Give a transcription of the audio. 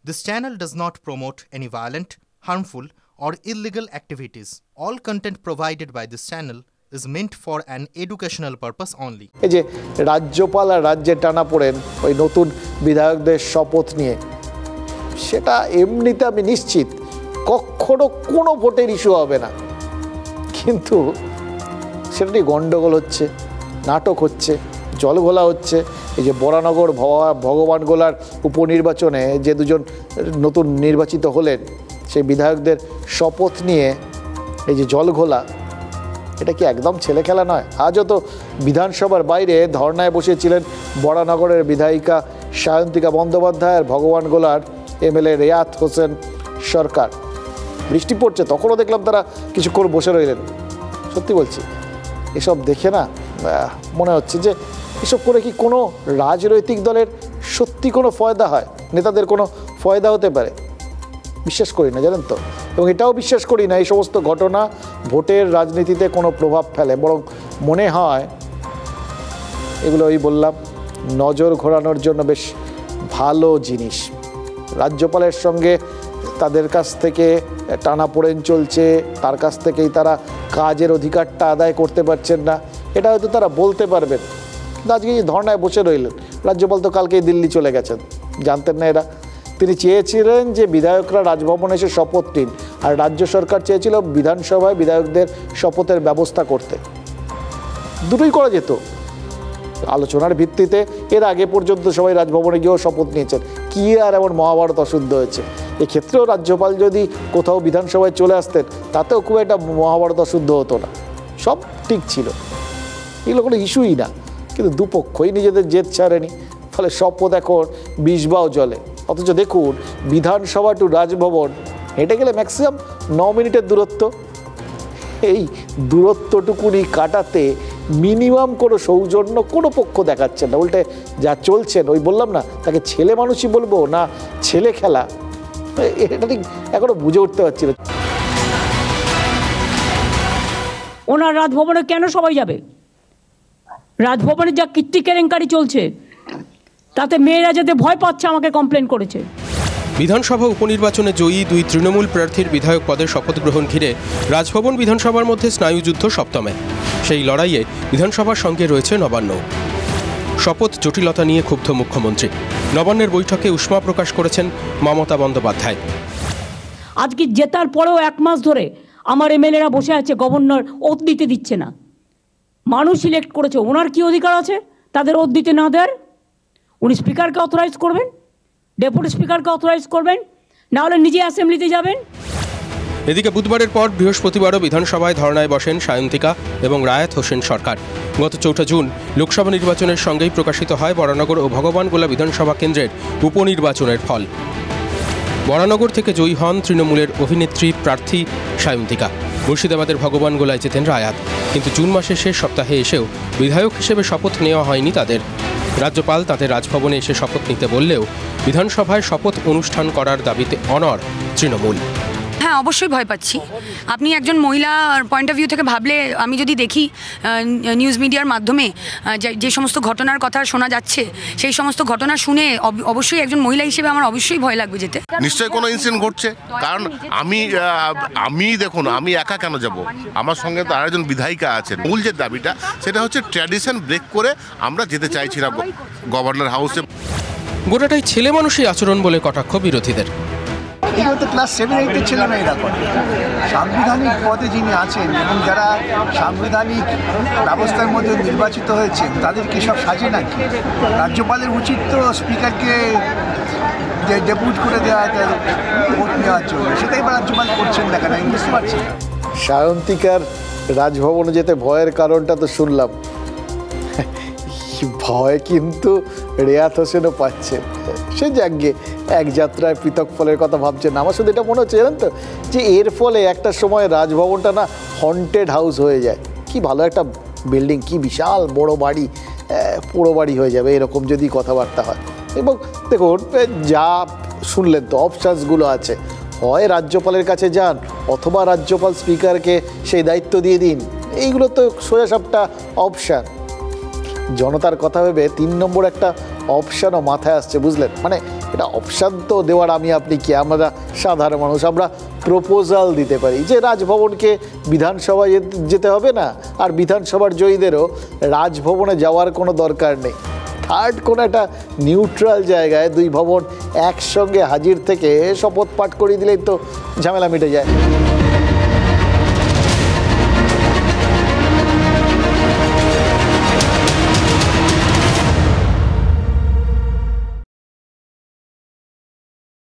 This channel does not promote any violent, harmful, or illegal activities. All content provided by this channel is meant for an educational purpose only. এই যে রাজ্যপাল আর রাজ্যে টানা পড়েন ওই নতুন বিধায়কদের শপথ নিয়ে, সেটা এমনিতে আমি নিশ্চিত কখনো কোনো ভোটের ইস্যু হবে না, কিন্তু সেটা নিয়ে গণ্ডগোল হচ্ছে, নাটক হচ্ছে, জলঘোলা হচ্ছে। এই যে বরানগর ভগবানগোলার উপনির্বাচনে যে দুজন নতুন নির্বাচিত হলেন, সেই বিধায়কদের শপথ নিয়ে এই যে জলঘোলা, এটা কি একদম ছেলে খেলা নয়? আজও তো বিধানসভার বাইরে ধর্নায় বসেছিলেন বরানগরের বিধায়িকা সায়ন্তিকা বন্দ্যোপাধ্যায় আর ভগবানগোলার এমএলএ রেয়াত হোসেন সরকার। বৃষ্টি পড়ছে, তখনও দেখলাম তারা কিছুক্ষণ বসে রইলেন। সত্যি বলছি, এসব দেখে না মনে হচ্ছে যে এসব করে কি কোনো রাজনৈতিক দলের সত্যি কোনো ফয়দা হয়, নেতাদের কোনো ফয়দা হতে পারে? বিশ্বাস করি না, জানেন তো। এবং এটাও বিশ্বাস করি না এই সমস্ত ঘটনা ভোটের রাজনীতিতে কোনো প্রভাব ফেলে। বরং মনে হয় এগুলো ওই বললাম নজর ঘোরানোর জন্য বেশ ভালো জিনিস। রাজ্যপালের সঙ্গে তাদের কাছ থেকে টানাপোড়েন চলছে, তার কাছ থেকেই তারা কাজের অধিকারটা আদায় করতে পারছেন না, এটা হয়তো তারা বলতে পারবেন। আজকে ধর্নায় বসে রইলেন, রাজ্যপাল তো কালকেই দিল্লি চলে গেছেন, জানতেন না এরা? তিনি চেয়েছিলেন যে বিধায়করা রাজভবনে এসে শপথ নিন, আর রাজ্য সরকার চেয়েছিল বিধানসভায় বিধায়কদের শপথের ব্যবস্থা করতে। দুটোই করা যেত আলোচনার ভিত্তিতে। এর আগে পর্যন্ত সবাই রাজভবনে গিয়েও শপথ নিয়েছেন, কি আর এমন মহাভারত অশুদ্ধ হয়েছে? এক্ষেত্রেও রাজ্যপাল যদি কোথাও বিধানসভায় চলে আসতেন, তাতেও খুব একটা মহাভারত অশুদ্ধ হতো না, সব ঠিক ছিল, এগুলো কোনো ইস্যুই না। কিন্তু দুপক্ষই নিজেদের জেদ ছাড়েনি, ফলে শপথ এখন বিষবাও জলে। অথচ দেখুন, বিধানসভা টু রাজভবন হেঁটে গেলে ম্যাক্সিমাম 9 মিনিটের দূরত্ব। এই দূরত্বটুকুনি কাটাতে মিনিমাম কোনো সৌজন্য কোনো পক্ষ দেখাচ্ছে না, উল্টে যা চলছেন ওই বললাম না, তাকে ছেলে মানুষই বলবো না ছেলে খেলা, এটা ঠিক এখনো বুঝে উঠতে পারছি না। ওনার রাজভবনে কেন সবাই যাবে? রাজভবনে যা কীর্তি কেলেঙ্কারি চলছে, তাতে মেয়েরা যেতে ভয় পাচ্ছে, আমাকে কমপ্লেন করেছে। বিধানসভা উপনির্বাচনে জয়ী 2 তৃণমূল প্রার্থীর বিধায়ক পদের শপথ গ্রহণ ঘিরে রাজভবন বিধানসভার মধ্যে স্নায়ুযুদ্ধ সপ্তমে। সেই লড়াইয়ে বিধানসভার সঙ্গে রয়েছে নবান্ন। শপথ জটিলতা নিয়ে ক্ষুব্ধ মুখ্যমন্ত্রী। নবান্নের বৈঠকে উষ্মা প্রকাশ করেছেন মমতা বন্দ্যোপাধ্যায়। আজকে জেতার পরেও 1 মাস ধরে আমার এমএলএরা বসে আছে, গভর্নর ওথ দিতে দিচ্ছে না। মানুষ সিলেক্ট করেছে, ওনার কি অধিকার আছে তাদের ওথ দিতে না দেওয়ার? উনি স্পিকারকে অথরাইজ করবেন, ডেপুটি স্পিকারকে অথরাইজ করবেন, না হলে নিজে অ্যাসেম্বলিতে যাবেন। এদিকে বুধবারের পর বৃহস্পতিবারও বিধানসভায় ধর্নায় বসেন সায়ন্তিকা এবং রায়াত হোসেন সরকার। গত 4 জুন লোকসভা নির্বাচনের সঙ্গেই প্রকাশিত হয় বরানগর ও ভগবানগোলা বিধানসভা কেন্দ্রের উপনির্বাচনের ফল। বরানগর থেকে জয়ী হন তৃণমূলের অভিনেত্রী প্রার্থী সায়ন্তিকা। মুর্শিদাবাদের ভগবানগোলায় যেতেন রায়াত, কিন্তু জুন মাসের শেষ সপ্তাহে এসেও বিধায়ক হিসেবে শপথ নেওয়া হয়নি তাদের। রাজ্যপাল তাদের রাজভবনে এসে শপথ নিতে বললেও বিধানসভায় শপথ অনুষ্ঠান করার দাবিতে অনড় তৃণমূল। হ্যাঁ, অবশ্যই ভয় পাচ্ছি। আপনি একজন মহিলার পয়েন্ট অফ ভিউ থেকে ভাবলে, আমি যদি দেখি নিউজ মিডিয়ার মাধ্যমে যে সমস্ত ঘটনার কথা শোনা যাচ্ছে, সেই সমস্ত ঘটনা শুনে অবশ্যই একজন মহিলা হিসেবে আমার অবশ্যই ভয় লাগবে যেতে। নিশ্চয়ই কোনো ইনসিডেন্ট ঘটছে, কারণ আমি দেখুন, আমি একা কেন যাব? আমার সঙ্গে তো আরেকজন বিধায়িকা আছেন। মূল যে দাবিটা সেটা হচ্ছে ট্র্যাডিশন ব্রেক করে আমরা যেতে চাইছি না গভর্নর হাউসে। গোটাটাই ছেলে মানুষই আচরণ বলে কটাক্ষ বিরোধীদের। এগুলো তো ক্লাস 7-8-এর ছেলেমেয়েরা করে। সাংবিধানিক পদে যিনি আছেন এবং যারা সাংবিধানিক ব্যবস্থার মধ্যে নির্বাচিত হয়েছেন, তাদেরকে সব সাজে নাকি? রাজ্যপালের উচিত তো স্পিকারকে ডেপুট করে দেওয়া ভোট নেওয়ার জন্য, সেটাই বা রাজ্যপাল করছেন না কেন, আমি বুঝতে পারছি না। সায়ন্তিকার রাজভবনে যেতে ভয়ের কারণটা তো শুনলাম, ভয় কিন্তু রেয়াত হোসেনও পাচ্ছে। সে যাকে এক যাত্রায় পৃথক ফলের কথা ভাবছেন। আমার শুধু এটা মনে হচ্ছে, জানেন তো, যে এর ফলে একটা সময় রাজভবনটা না হন্টেড হাউস হয়ে যায়। কি ভালো একটা বিল্ডিং, কি বিশাল বড় বাড়ি, পুরো বাড়ি হয়ে যাবে এরকম যদি কথাবার্তা হয়। এবং দেখুন, যা শুনলেন তো, অপশানসগুলো আছে, হয় রাজ্যপালের কাছে যান, অথবা রাজ্যপাল স্পিকারকে সেই দায়িত্ব দিয়ে দিন। এইগুলো তো সোজাসাপটা অপশান। জনতার কথা ভেবে 3 নম্বর একটা অপশানও মাথায় আসছে, বুঝলেন? মানে এটা অপশান তো দেওয়ার আমি আপনি কি, আমরা সাধারণ মানুষ আমরা প্রপোজাল দিতে পারি যে রাজভবনকে বিধানসভায় যেতে হবে না, আর বিধানসভার জয়ীদেরও রাজভবনে যাওয়ার কোনো দরকার নেই। থার্ড কোনো একটা নিউট্রাল জায়গায় দুই ভবন একসঙ্গে হাজির থেকে শপথ পাঠ করিয়ে দিলেই তো ঝামেলা মিটে যায়।